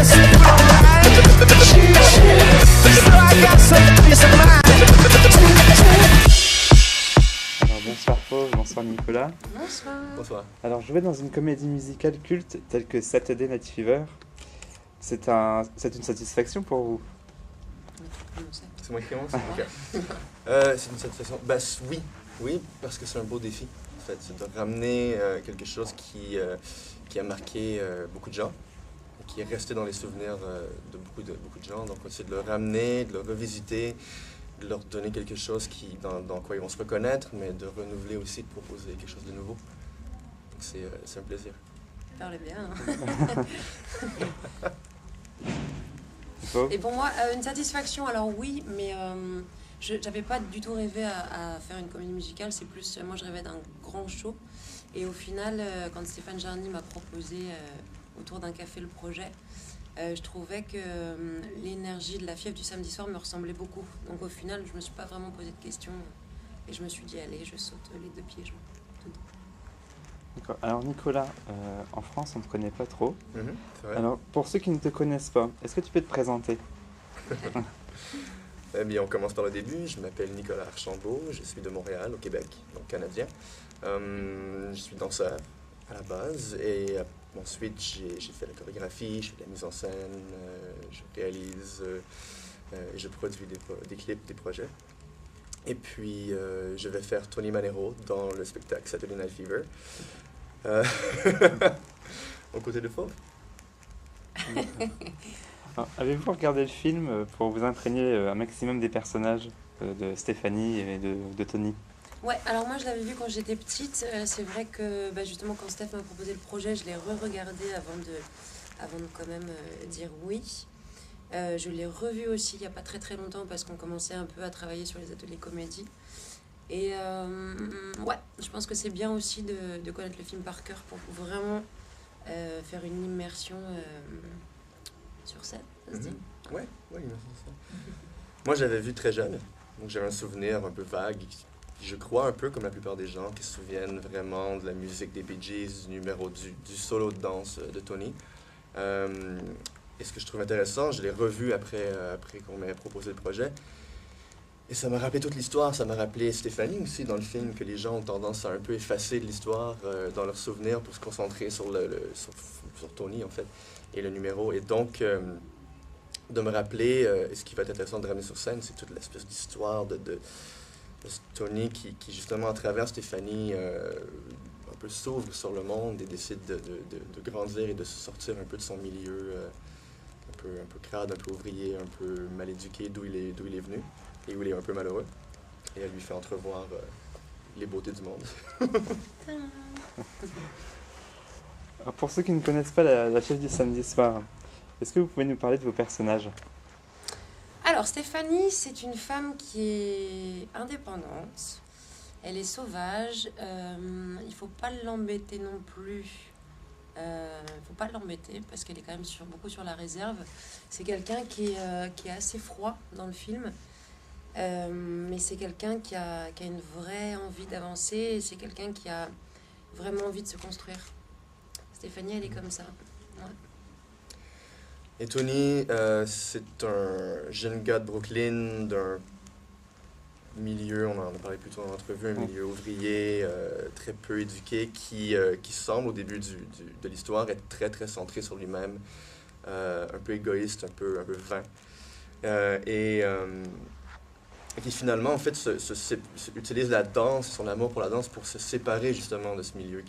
Alors bonsoir Fauve, bonsoir Nicolas. Bonsoir. Bonsoir. Alors jouer dans une comédie musicale culte telle que Saturday Night Fever, c'est une satisfaction pour vous? C'est moi qui commence? Ok. C'est une satisfaction. Oui, parce que c'est un beau défi. En fait, c'est de ramener quelque chose qui a marqué beaucoup de gens, et qui est resté dans les souvenirs de beaucoup de gens. Donc, c'est de le ramener, de le revisiter, de leur donner quelque chose dans quoi ils vont se reconnaître, mais de renouveler aussi, de proposer quelque chose de nouveau. Donc, c'est un plaisir. Parlez bien. Fauve? Et pour moi, une satisfaction, alors oui, mais je n'avais pas du tout rêvé à faire une comédie musicale. C'est plus, moi je rêvais d'un grand show. Et au final, quand Stéphane Jarny m'a proposé autour d'un café le projet, je trouvais que l'énergie de la fièvre du samedi soir me ressemblait beaucoup. Donc au final, je me suis pas vraiment posé de questions. Et je me suis dit, allez, je saute les deux pieds. D'accord. Alors Nicolas, en France on ne te connaît pas trop. C'est vrai. Alors pour ceux qui ne te connaissent pas, est-ce que tu peux te présenter? Eh bien, on commence par le début. Je m'appelle Nicolas Archambault, je suis de Montréal, au Québec, donc canadien. Je suis danseur à la base et ensuite j'ai fait la chorégraphie, je fais de la mise en scène, je réalise et je produis des clips, des projets. Et puis je vais faire Tony Manero dans le spectacle Saturday Night Fever. Aux côtés de Fauve. Alors, avez-vous regardé le film pour vous imprégner un maximum des personnages de Stéphanie et de Tony? Ouais, alors moi je l'avais vu quand j'étais petite. C'est vrai que justement quand Steph m'a proposé le projet, je l'ai re-regardé avant de quand même dire oui. Je l'ai revu aussi il n'y a pas très très longtemps parce qu'on commençait un peu à travailler sur les ateliers comédie. Et ouais, je pense que c'est bien aussi de connaître le film par cœur pour vraiment faire une immersion sur scène, ça se dit? Ouais, c'est ça. Moi, j'avais vu très jeune, donc j'avais un souvenir un peu vague. Je crois un peu comme la plupart des gens qui se souviennent vraiment de la musique des Bee Gees, du solo de danse de Tony. Et ce que je trouve intéressant, je l'ai revu après qu'on m'ait proposé le projet. Et ça m'a rappelé toute l'histoire, ça m'a rappelé Stéphanie aussi dans le film, que les gens ont tendance à un peu effacer de l'histoire dans leurs souvenirs pour se concentrer sur Tony en fait, et le numéro. Et donc, de me rappeler, et ce qui va être intéressant de ramener sur scène, c'est toute l'espèce d'histoire de Tony qui justement à travers Stéphanie un peu s'ouvre sur le monde et décide de grandir et de se sortir un peu de son milieu un peu crade, un peu ouvrier, un peu mal éduqué d'où il est venu et où il est un peu malheureux. Et elle lui fait entrevoir les beautés du monde. Alors, pour ceux qui ne connaissent pas la chef du samedi soir, est-ce que vous pouvez nous parler de vos personnages? Alors Stéphanie, c'est une femme qui est indépendante. Elle est sauvage. Il ne faut pas l'embêter non plus. Faut pas l'embêter parce qu'elle est quand même beaucoup sur la réserve. C'est quelqu'un qui est assez froid dans le film. Mais c'est quelqu'un qui a une vraie envie d'avancer et c'est quelqu'un qui a vraiment envie de se construire. Stéphanie, elle est comme ça. Ouais. Et Tony, c'est un jeune gars de Brooklyn, d'un milieu, on en a parlé plus tôt dans l'entrevue, un milieu ouvrier, très peu éduqué, qui semble au début de l'histoire être très très centré sur lui-même, un peu égoïste, un peu vain. Et qui finalement, en fait, utilise la danse, son amour pour la danse, pour se séparer justement de ce milieu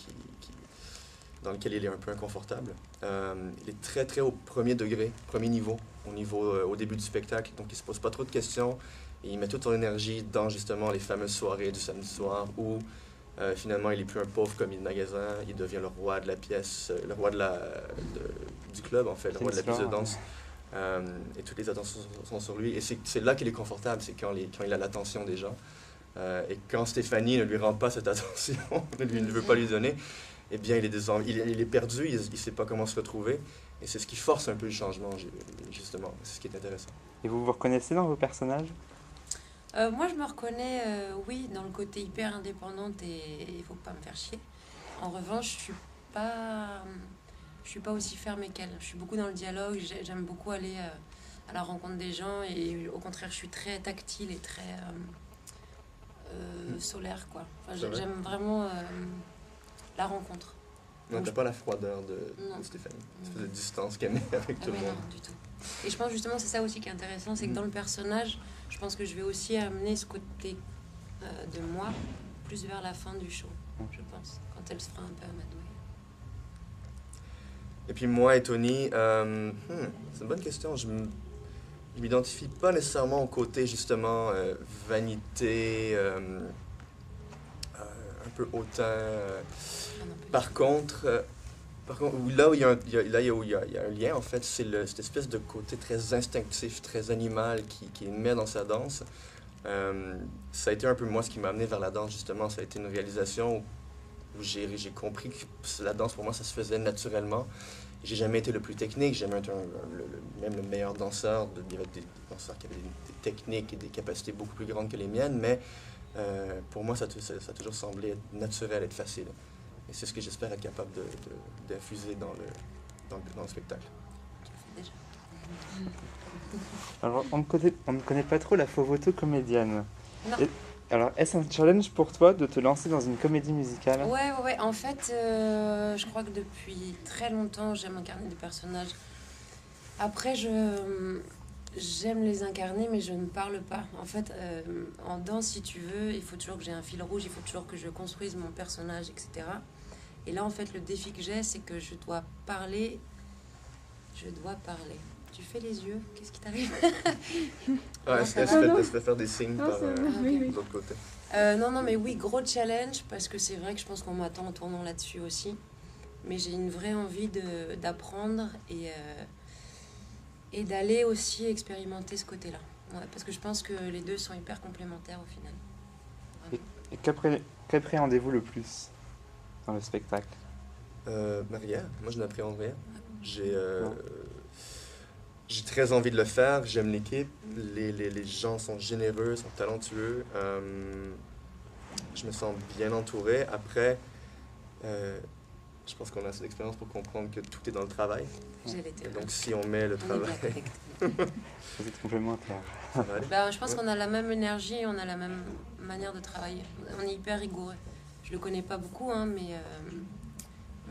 dans lequel il est un peu inconfortable. Il est très, très au premier degré, premier niveau, au début du spectacle, donc il se pose pas trop de questions, et il met toute son énergie dans justement les fameuses soirées du samedi soir, où finalement il est plus un pauvre commis de magasin, il devient le roi de la pièce, le roi du club en fait, le roi de la piste de danse. Et toutes les attentions sont sur lui. Et c'est là qu'il est confortable, c'est quand il a l'attention des gens. Et quand Stéphanie ne lui rend pas cette attention, ne veut pas lui donner, eh bien, il est perdu, il ne sait pas comment se retrouver. Et c'est ce qui force un peu le changement, justement. C'est ce qui est intéressant. Et vous vous reconnaissez dans vos personnages? Moi, je me reconnais, oui, dans le côté hyper indépendante et il ne faut pas me faire chier. En revanche, je suis pas... je suis pas aussi fermée qu'elle. Je suis beaucoup dans le dialogue, j'aime beaucoup aller à la rencontre des gens et au contraire, je suis très tactile et très solaire, quoi. Enfin, C'est vrai? j'aime vraiment la rencontre. Non, Donc, t'as pas la froideur de Non. Stéphanie. Non. Cette espèce de distance qu'elle met avec Ah tout le ouais, monde. non, du tout. Et je pense justement, c'est ça aussi qui est intéressant, c'est que dans le personnage, je pense que je vais aussi amener ce côté de moi plus vers la fin du show, je pense, quand elle se fera un peu amadouée. Et puis moi et Tony, c'est une bonne question. Je m'identifie pas nécessairement au côté justement vanité, un peu hautain. Ah non, plus. Par contre, là où il y a un lien, en fait, c'est cette espèce de côté très instinctif, très animal qui met dans sa danse. Ça a été un peu moi ce qui m'a amené vers la danse, justement. Ça a été une réalisation où j'ai compris que la danse, pour moi, ça se faisait naturellement. J'ai jamais été le plus technique, j'ai jamais été même le meilleur danseur. Il y avait des danseurs qui avaient des techniques et des capacités beaucoup plus grandes que les miennes, mais pour moi, ça a toujours semblé être naturel, être facile. Et c'est ce que j'espère être capable d'infuser dans le spectacle. Tu le fais déjà. Alors, on ne connaît pas trop la Fovoto comédienne. Non. Alors, est-ce un challenge pour toi de te lancer dans une comédie musicale? Ouais. En fait, je crois que depuis très longtemps, j'aime incarner des personnages. Après, j'aime les incarner, mais je ne parle pas. En fait, en danse, si tu veux, il faut toujours que j'ai un fil rouge, il faut toujours que je construise mon personnage, etc. Et là, en fait, le défi que j'ai, c'est que je dois parler. Je dois parler. Tu fais les yeux, qu'est-ce qui t'arrive? Ah, Non, ça elle va. se fait faire des signes Non, par ça va, ok. oui. de l'autre côté. Non, mais oui, gros challenge, parce que c'est vrai que je pense qu'on m'attend en tournant là-dessus aussi. Mais j'ai une vraie envie d'apprendre et d'aller aussi expérimenter ce côté-là. Ouais, parce que je pense que les deux sont hyper complémentaires au final. Et qu'appréhendez-vous le plus dans le spectacle? Rien, moi je n'appréhende rien. J'ai très envie de le faire, j'aime l'équipe, les gens sont généreux, sont talentueux. Je me sens bien entouré. Après, je pense qu'on a assez d'expérience pour comprendre que tout est dans le travail. J'ai l'été. Et donc si on met le On est bien travail, connectés. Vous êtes complémentaires. ça va aller. Je pense qu'on a la même énergie, on a la même manière de travailler. On est hyper rigoureux. Je le connais pas beaucoup, hein, mais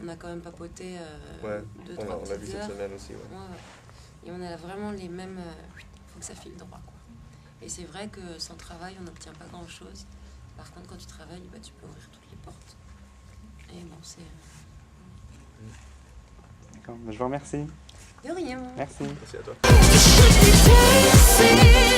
on a quand même papoté Ouais, 2-3 on l'a vu petites cette heures. semaine aussi. Ouais. Ouais. Et on a vraiment les mêmes... faut que ça file droit, quoi. Et c'est vrai que sans travail, on n'obtient pas grand-chose. Par contre, quand tu travailles, tu peux ouvrir toutes les portes. Et bon, c'est... D'accord. Je vous remercie. De rien. Merci. Merci à toi. Should we take a seat?